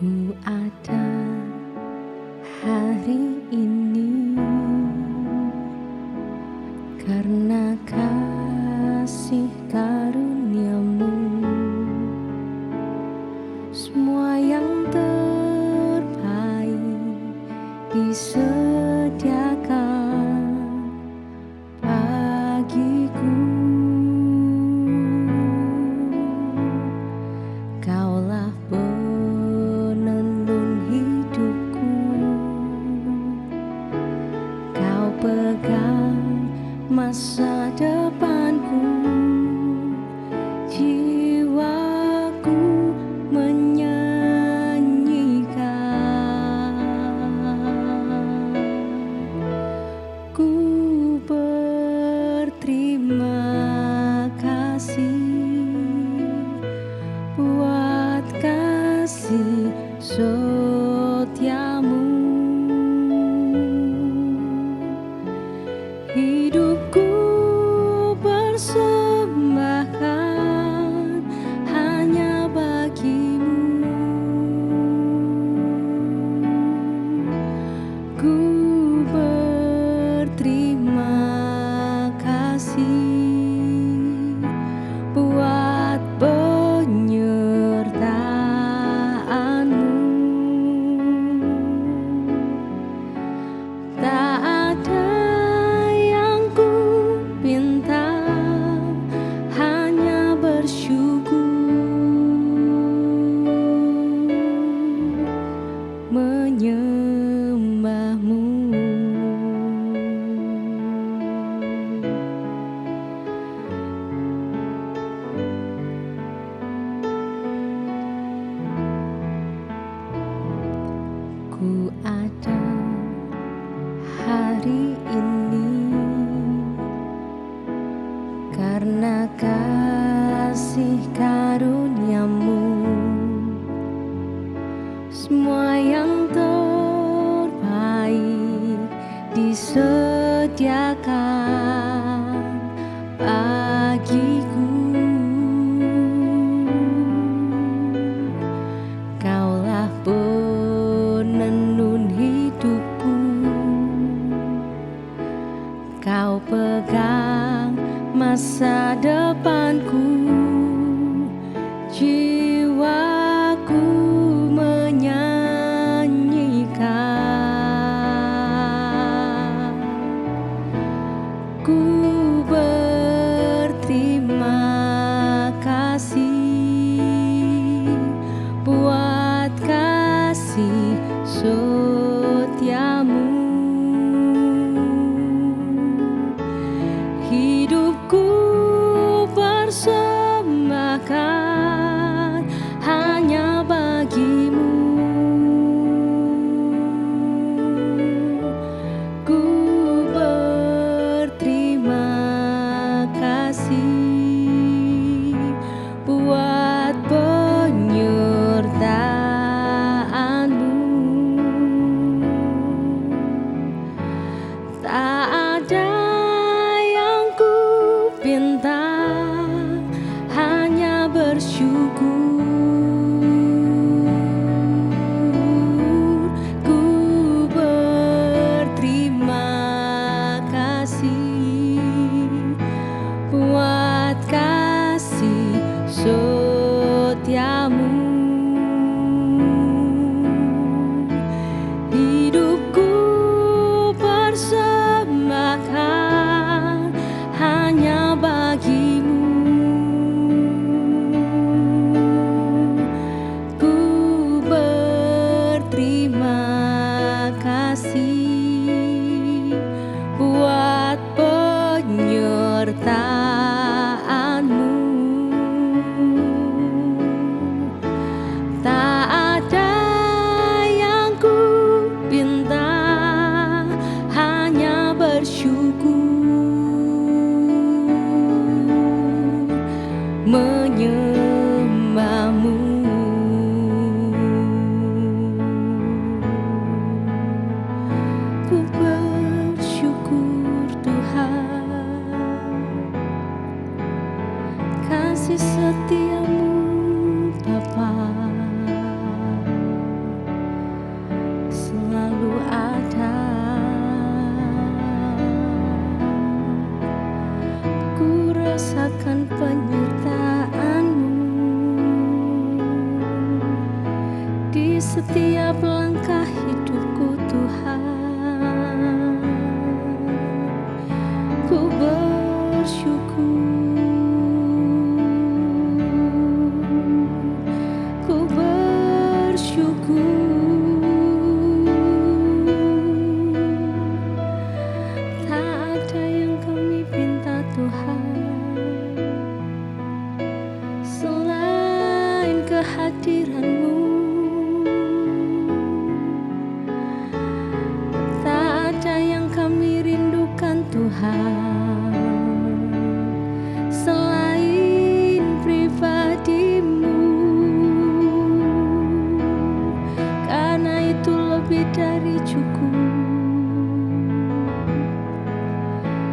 Ku ada hari ini karena kasih karuniamu. Semua yang terbaik disediakan bagiku. Kaulah penenun hidupku, Kau pegang masa depanku. Jiwaku menyanyikan, ku berterima kasih buat kasih setiamu. Hidupku persembahkan hanya bagimu. Ku berterima kasih buat penyertaanmu. Tak ada yang ku pinta, hanya bersyukur menyembahmu. Ku ada hari ini karena kasih karuniamu. Semua yang terbaik disediakan bagiku. Kaulah penenun hidupku, Kau pegang masa depanku. Jiwaku menyanyikan, ku berterima kasih buat kasih setiamu. Hidupku persembahkan hanya bagimu. Ku berterima kasih buat penyertaanmu. di setiap langkah hidupku Tuhan. Ku bersyukur, ku bersyukur. Tak ada yang kami pinta Tuhan selain kehadiran-Mu. Tak ada yang kami rindukan Tuhan selain pribadi-Mu. Karena itu lebih dari cukup.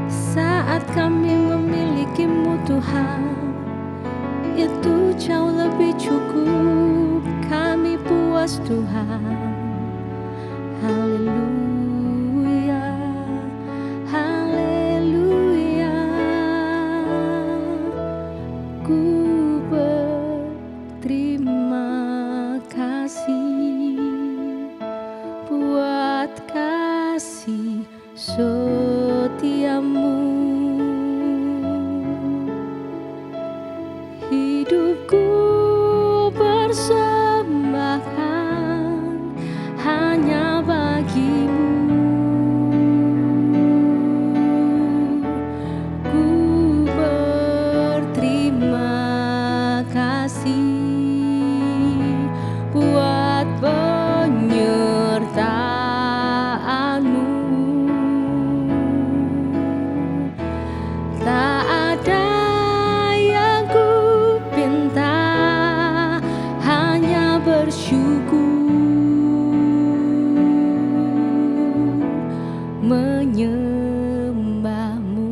Saat kami memiliki-Mu Tuhan, itu jauh lebih cukup. Kami puas Tuhan. Haleluya, haleluya. Ku berterima kasih buat kasih setia-Mu. Hidupku persembahkan hanya bagi-Mu. Ku berterima kasih buat penyertaan-Mu. Tak ada yang ku pinta, hanya bersyukur, menyembah-Mu.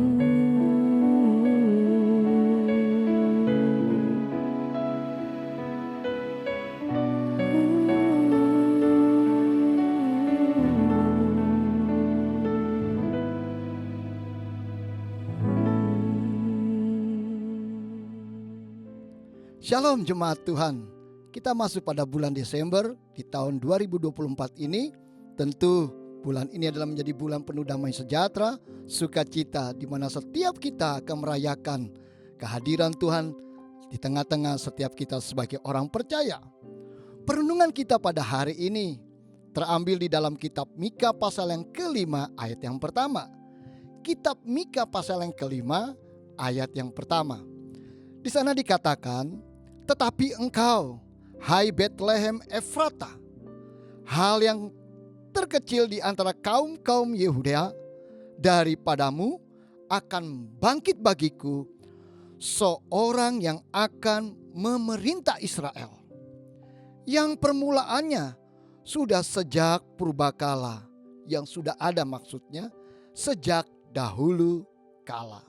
Shalom jemaat Tuhan. Kita masuk pada bulan Desember di tahun 2024 ini. Tentu bulan ini adalah menjadi bulan penuh damai sejahtera, sukacita, di mana setiap kita akan merayakan kehadiran Tuhan di tengah-tengah setiap kita sebagai orang percaya. Perenungan kita pada hari ini terambil di dalam kitab Mika pasal yang kelima ayat yang pertama. Kitab Mika pasal yang kelima ayat yang pertama. Di sana dikatakan, tetapi engkau, hai Betlehem Efrata, hal yang terkecil di antara kaum-kaum Yehuda, daripadamu akan bangkit bagiku seorang yang akan memerintah Israel, yang permulaannya sudah sejak purbakala, yang sudah ada maksudnya sejak dahulu kala.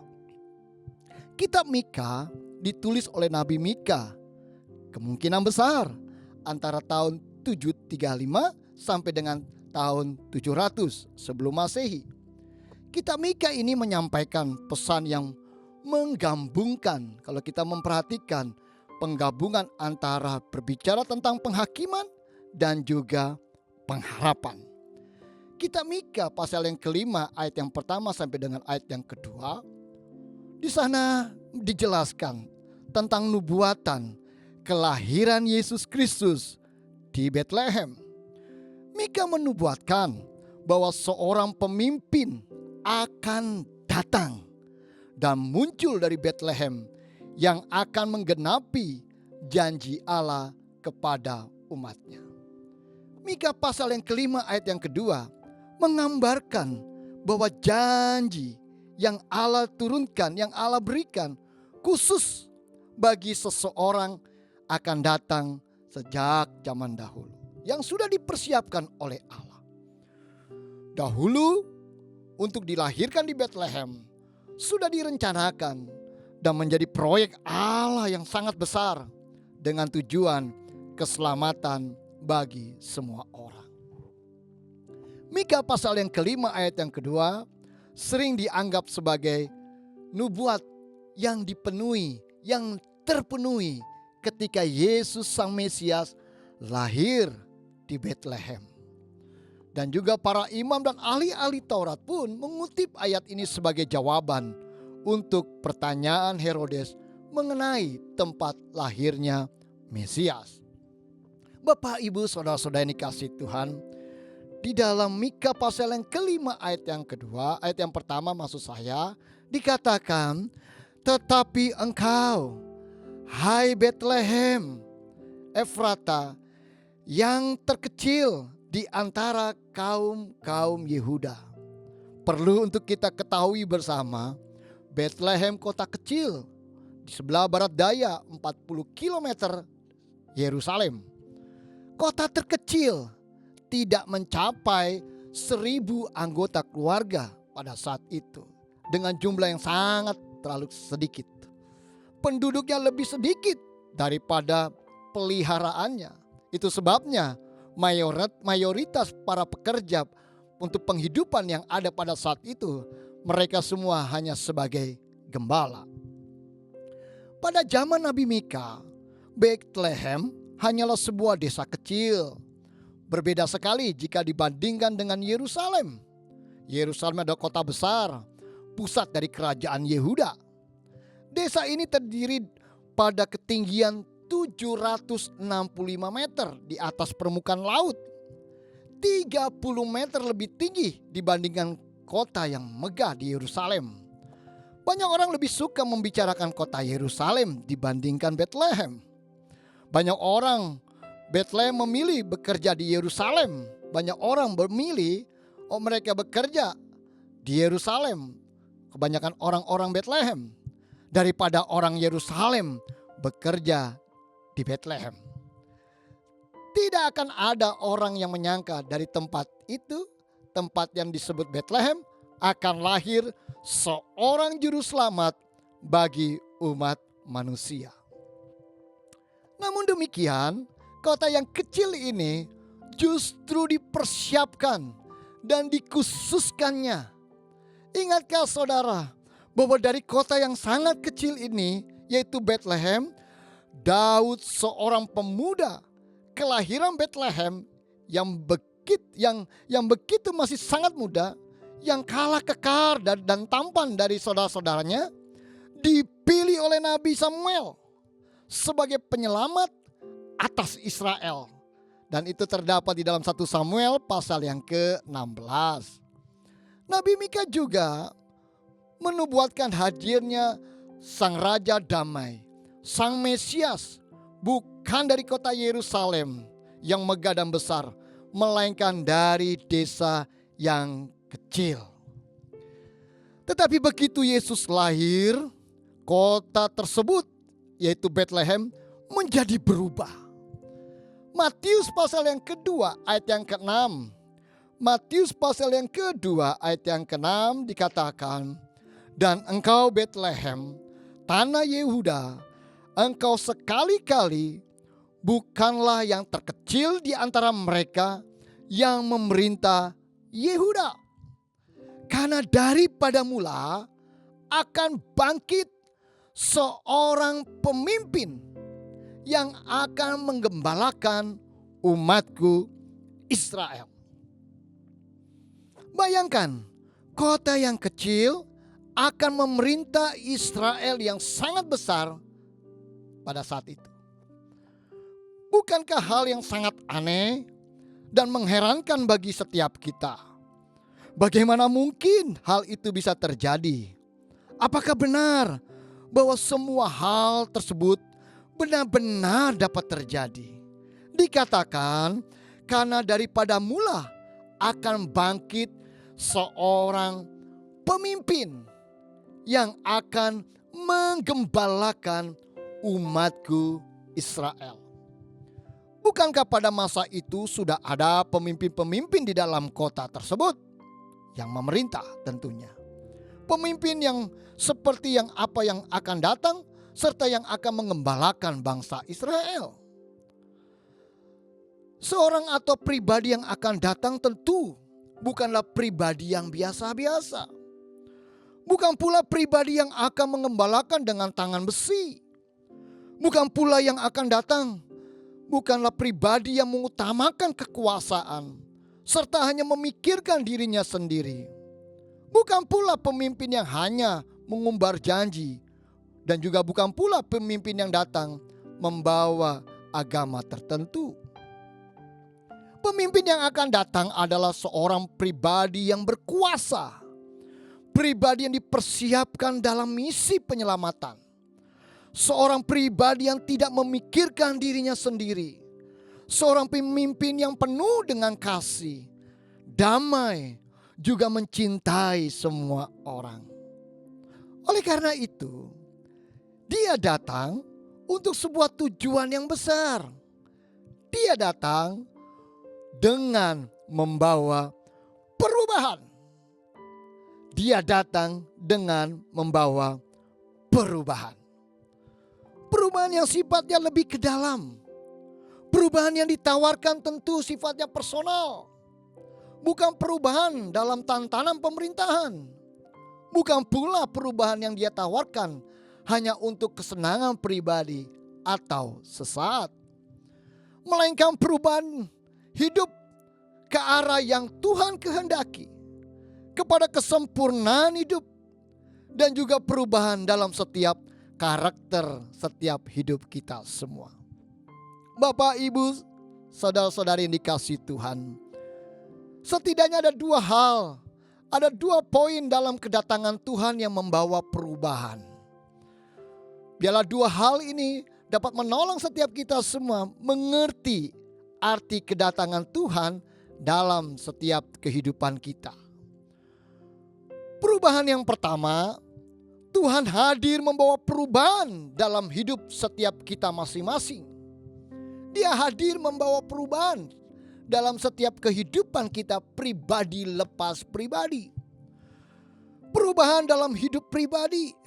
Kitab Mika ditulis oleh Nabi Mika, kemungkinan besar antara tahun 735 sampai dengan tahun 700 sebelum Masehi. Kitab Mika ini menyampaikan pesan yang menggabungkan, kalau kita memperhatikan penggabungan antara berbicara tentang penghakiman dan juga pengharapan. Kitab Mika pasal yang kelima ayat yang pertama sampai dengan ayat yang kedua, di sana dijelaskan tentang nubuatan kelahiran Yesus Kristus di Betlehem. Mika menubuatkan bahwa seorang pemimpin akan datang dan muncul dari Betlehem yang akan menggenapi janji Allah kepada umatnya. Mika pasal yang kelima ayat yang kedua menggambarkan bahwa janji yang Allah turunkan, yang Allah berikan khusus bagi seseorang akan datang sejak zaman dahulu, yang sudah dipersiapkan oleh Allah. Dahulu untuk dilahirkan di Betlehem sudah direncanakan dan menjadi proyek Allah yang sangat besar dengan tujuan keselamatan bagi semua orang. Mika pasal yang kelima ayat yang kedua sering dianggap sebagai nubuat yang dipenuhi, yang terpenuhi ketika Yesus Sang Mesias lahir di Bethlehem. Dan juga para imam dan ahli-ahli Taurat pun mengutip ayat ini sebagai jawaban untuk pertanyaan Herodes mengenai tempat lahirnya Mesias. Bapak, Ibu, saudara-saudara yang dikasihi Tuhan, di dalam Mika pasal yang kelima ayat yang kedua, ayat yang pertama maksud saya, dikatakan, tetapi engkau, hai Bethlehem Efrata, yang terkecil di antara kaum-kaum Yehuda. Perlu untuk kita ketahui bersama, Bethlehem kota kecil di sebelah barat daya 40 km Yerusalem. Kota terkecil, tidak mencapai 1.000 anggota keluarga pada saat itu. Dengan jumlah yang sangat terlalu sedikit. Penduduknya lebih sedikit daripada peliharaannya. Itu sebabnya mayoritas para pekerja untuk penghidupan yang ada pada saat itu, mereka semua hanya sebagai gembala. Pada zaman Nabi Mika, Bethlehem hanyalah sebuah desa kecil. Berbeda sekali jika dibandingkan dengan Yerusalem. Yerusalem adalah kota besar, pusat dari kerajaan Yehuda. Desa ini terdiri pada ketinggian 765 meter di atas permukaan laut. 30 meter lebih tinggi dibandingkan kota yang megah di Yerusalem. Banyak orang lebih suka membicarakan kota Yerusalem dibandingkan Bethlehem. Banyak orang Bethlehem memilih bekerja di Yerusalem. Banyak orang memilih mereka bekerja di Yerusalem. Kebanyakan orang-orang Bethlehem daripada orang Yerusalem bekerja di Bethlehem. Tidak akan ada orang yang menyangka dari tempat itu, tempat yang disebut Bethlehem, akan lahir seorang juru selamat bagi umat manusia. Namun demikian, kota yang kecil ini justru dipersiapkan dan dikhususkannya. Ingatkah saudara bahwa dari kota yang sangat kecil ini, yaitu Bethlehem, Daud seorang pemuda kelahiran Bethlehem yang begitu masih sangat muda, yang kalah kekar dan tampan dari saudara-saudaranya, dipilih oleh Nabi Samuel sebagai penyelamat atas Israel. Dan itu terdapat di dalam 1 Samuel pasal yang ke-16. Nabi Mika juga menubuatkan hadirnya Sang Raja Damai, Sang Mesias, bukan dari kota Yerusalem yang megah dan besar, melainkan dari desa yang kecil. Tetapi begitu Yesus lahir, kota tersebut, yaitu Bethlehem, menjadi berubah. Matius pasal yang kedua ayat yang ke-6. Matius pasal yang kedua ayat yang ke-6 dikatakan, dan engkau Bethlehem, tanah Yehuda, engkau sekali-kali bukanlah yang terkecil di antara mereka yang memerintah Yehuda. Karena daripada mula akan bangkit seorang pemimpin yang akan menggembalakan umatku Israel. Bayangkan, kota yang kecil akan memerintah Israel yang sangat besar pada saat itu. Bukankah hal yang sangat aneh dan mengherankan bagi setiap kita? Bagaimana mungkin hal itu bisa terjadi? Apakah benar bahwa semua hal tersebut benar-benar dapat terjadi? Dikatakan, karena daripada mula akan bangkit seorang pemimpin yang akan menggembalakan umatku Israel. Bukankah pada masa itu sudah ada pemimpin-pemimpin di dalam kota tersebut yang memerintah tentunya. Pemimpin yang seperti yang akan datang serta yang akan mengembalakan bangsa Israel. Seorang atau pribadi yang akan datang tentu bukanlah pribadi yang biasa-biasa. Bukan pula pribadi yang akan mengembalakan dengan tangan besi. Bukan pula yang akan datang bukanlah pribadi yang mengutamakan kekuasaan serta hanya memikirkan dirinya sendiri. Bukan pula pemimpin yang hanya mengumbar janji, dan juga bukan pula pemimpin yang datang membawa agama tertentu. Pemimpin yang akan datang adalah seorang pribadi yang berkuasa, pribadi yang dipersiapkan dalam misi penyelamatan, seorang pribadi yang tidak memikirkan dirinya sendiri, seorang pemimpin yang penuh dengan kasih, damai, juga mencintai semua orang. Oleh karena itu, dia datang untuk sebuah tujuan yang besar. Dia datang dengan membawa perubahan. Dia datang dengan membawa perubahan. Perubahan yang sifatnya lebih ke dalam. Perubahan yang ditawarkan tentu sifatnya personal. Bukan perubahan dalam tatanan pemerintahan. Bukan pula perubahan yang dia tawarkan hanya untuk kesenangan pribadi atau sesaat. Melainkan perubahan hidup ke arah yang Tuhan kehendaki, kepada kesempurnaan hidup, dan juga perubahan dalam setiap karakter setiap hidup kita semua. Bapak, Ibu, saudara-saudari yang dikasihi Tuhan, setidaknya ada dua hal, ada dua poin dalam kedatangan Tuhan yang membawa perubahan. Biarlah dua hal ini dapat menolong setiap kita semua mengerti arti kedatangan Tuhan dalam setiap kehidupan kita. Perubahan yang pertama, Tuhan hadir membawa perubahan dalam hidup setiap kita masing-masing. Dia hadir membawa perubahan dalam setiap kehidupan kita pribadi lepas pribadi. Perubahan dalam hidup pribadi.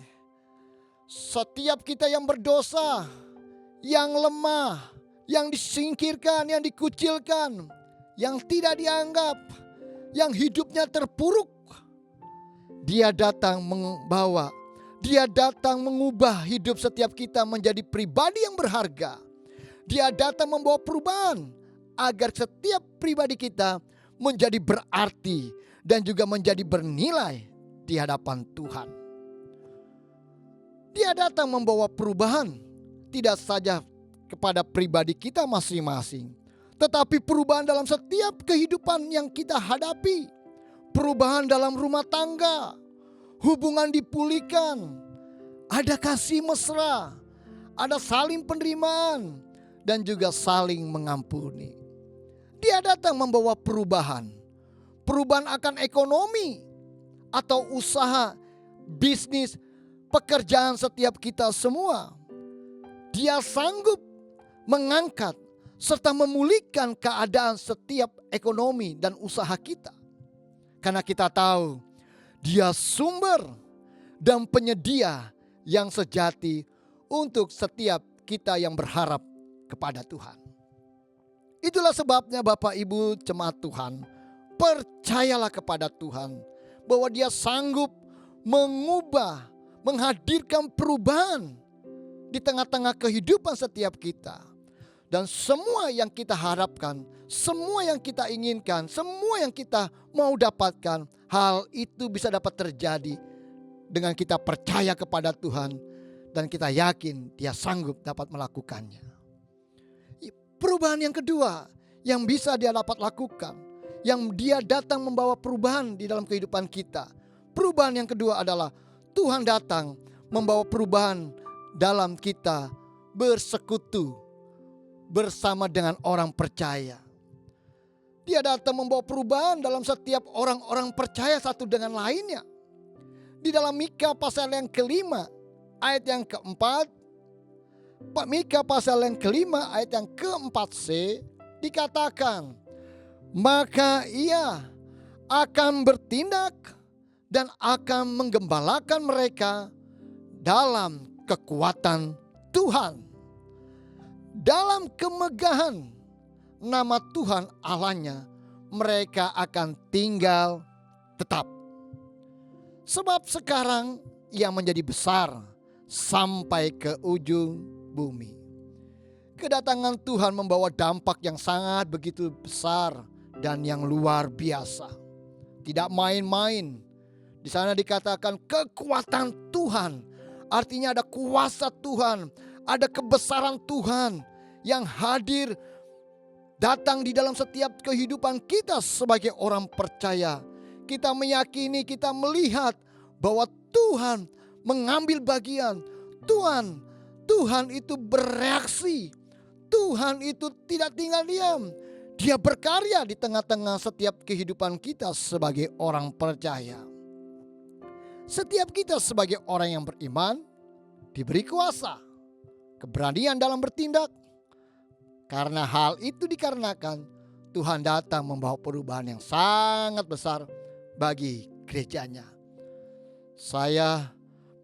Setiap kita yang berdosa, yang lemah, yang disingkirkan, yang dikucilkan, yang tidak dianggap, yang hidupnya terpuruk, dia datang membawa, dia datang mengubah hidup setiap kita menjadi pribadi yang berharga. Dia datang membawa perubahan agar setiap pribadi kita menjadi berarti dan juga menjadi bernilai di hadapan Tuhan. Dia datang membawa perubahan tidak saja kepada pribadi kita masing-masing, tetapi perubahan dalam setiap kehidupan yang kita hadapi. Perubahan dalam rumah tangga, hubungan dipulihkan, ada kasih mesra, ada saling penerimaan, dan juga saling mengampuni. Dia datang membawa perubahan. Perubahan akan ekonomi atau usaha, bisnis, pekerjaan setiap kita semua. Dia sanggup mengangkat serta memulihkan keadaan setiap ekonomi dan usaha kita. Karena kita tahu Dia sumber dan penyedia yang sejati untuk setiap kita yang berharap kepada Tuhan. Itulah sebabnya Bapak Ibu jemaat Tuhan, percayalah kepada Tuhan bahwa Dia sanggup mengubah, menghadirkan perubahan di tengah-tengah kehidupan setiap kita. Dan semua yang kita harapkan, semua yang kita inginkan, semua yang kita mau dapatkan, hal itu bisa dapat terjadi dengan kita percaya kepada Tuhan dan kita yakin Dia sanggup dapat melakukannya. Perubahan yang kedua yang bisa Dia dapat lakukan, yang Dia datang membawa perubahan di dalam kehidupan kita. Perubahan yang kedua adalah Tuhan datang membawa perubahan dalam kita bersekutu bersama dengan orang percaya. Dia datang membawa perubahan dalam setiap orang-orang percaya satu dengan lainnya. Di dalam Mika pasal yang kelima ayat yang keempat, Mika pasal yang kelima ayat yang keempat-C dikatakan, maka ia akan bertindak dan akan menggembalakan mereka dalam kekuatan Tuhan, dalam kemegahan nama Tuhan Allahnya mereka akan tinggal tetap. Sebab sekarang ia menjadi besar sampai ke ujung bumi. Kedatangan Tuhan membawa dampak yang sangat begitu besar dan yang luar biasa. Tidak main-main. Di sana dikatakan kekuatan Tuhan. Artinya ada kuasa Tuhan, ada kebesaran Tuhan yang hadir datang di dalam setiap kehidupan kita sebagai orang percaya. Kita meyakini, kita melihat bahwa Tuhan mengambil bagian. Tuhan itu bereaksi. Tuhan itu tidak tinggal diam. Dia berkarya di tengah-tengah setiap kehidupan kita sebagai orang percaya. Setiap kita sebagai orang yang beriman diberi kuasa, keberanian dalam bertindak. Karena hal itu dikarenakan Tuhan datang membawa perubahan yang sangat besar bagi gerejanya. Saya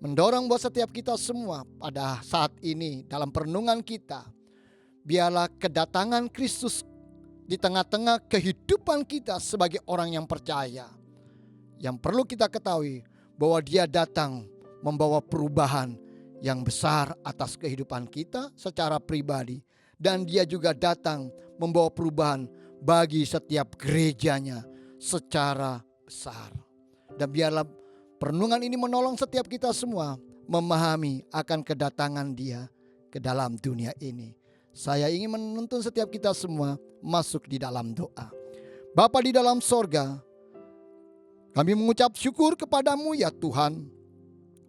mendorong buat setiap kita semua pada saat ini dalam perenungan kita, biarlah kedatangan Kristus di tengah-tengah kehidupan kita sebagai orang yang percaya. Yang perlu kita ketahui bahwa Dia datang membawa perubahan yang besar atas kehidupan kita secara pribadi. Dan Dia juga datang membawa perubahan bagi setiap gerejanya secara besar. Dan biarlah perenungan ini menolong setiap kita semua memahami akan kedatangan Dia ke dalam dunia ini. Saya ingin menuntun setiap kita semua masuk di dalam doa. Bapa di dalam sorga, kami mengucap syukur kepadamu ya Tuhan,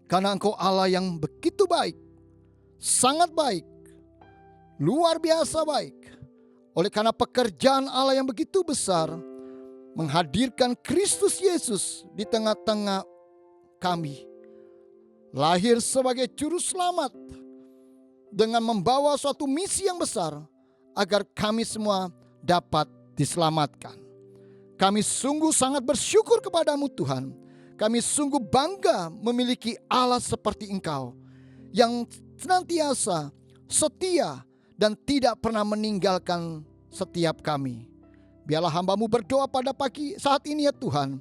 karena Engkau Allah yang begitu baik, sangat baik, luar biasa baik. Oleh karena pekerjaan Allah yang begitu besar, menghadirkan Kristus Yesus di tengah-tengah kami, lahir sebagai juru selamat, dengan membawa suatu misi yang besar agar kami semua dapat diselamatkan. Kami sungguh sangat bersyukur kepadamu Tuhan. Kami sungguh bangga memiliki Allah seperti Engkau yang senantiasa setia dan tidak pernah meninggalkan setiap kami. Biarlah hamba-Mu berdoa pada pagi saat ini ya Tuhan.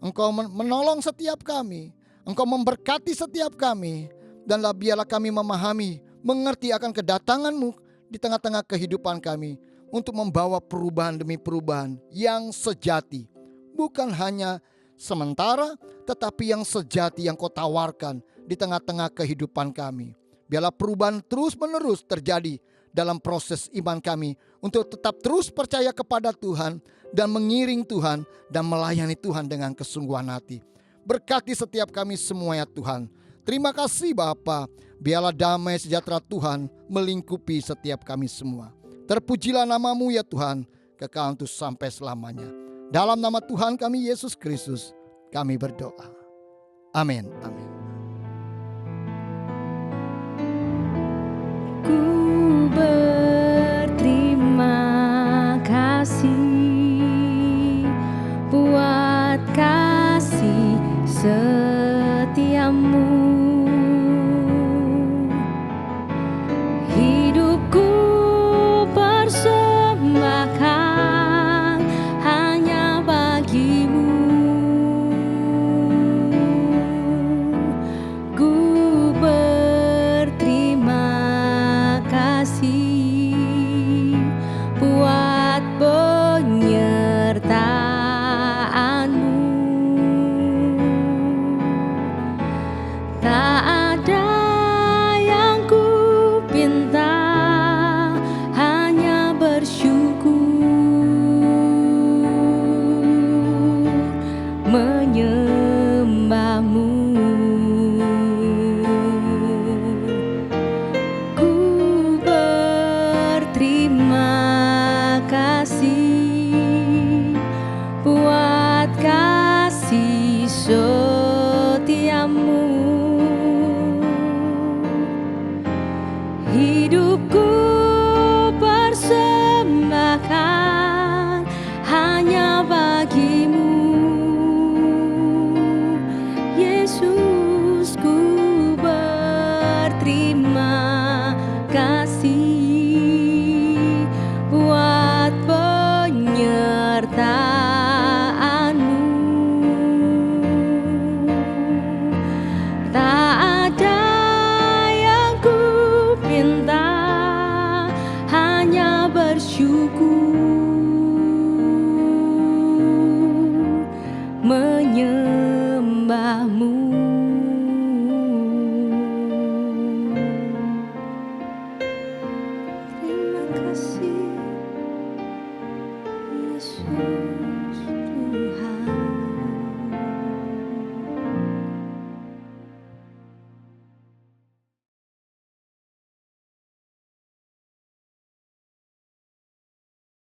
Engkau menolong setiap kami. Engkau memberkati setiap kami. Dan biarlah kami memahami, mengerti akan kedatangan-Mu di tengah-tengah kehidupan kami untuk membawa perubahan demi perubahan yang sejati. Bukan hanya sementara, tetapi yang sejati yang Kau tawarkan di tengah-tengah kehidupan kami. Biarlah perubahan terus-menerus terjadi dalam proses iman kami untuk tetap terus percaya kepada Tuhan dan mengiring Tuhan dan melayani Tuhan dengan kesungguhan hati. Berkati setiap kami semua ya Tuhan. Terima kasih Bapa. Biarlah damai sejahtera Tuhan melingkupi setiap kami semua. Terpujilah nama-Mu ya Tuhan, kekal untuk sampai selamanya. Dalam nama Tuhan kami Yesus Kristus, kami berdoa. Amin. Amin. Ku berterima kasih buat kasih setiamu. Hidupku persembahkan hanya bagimu. untukku.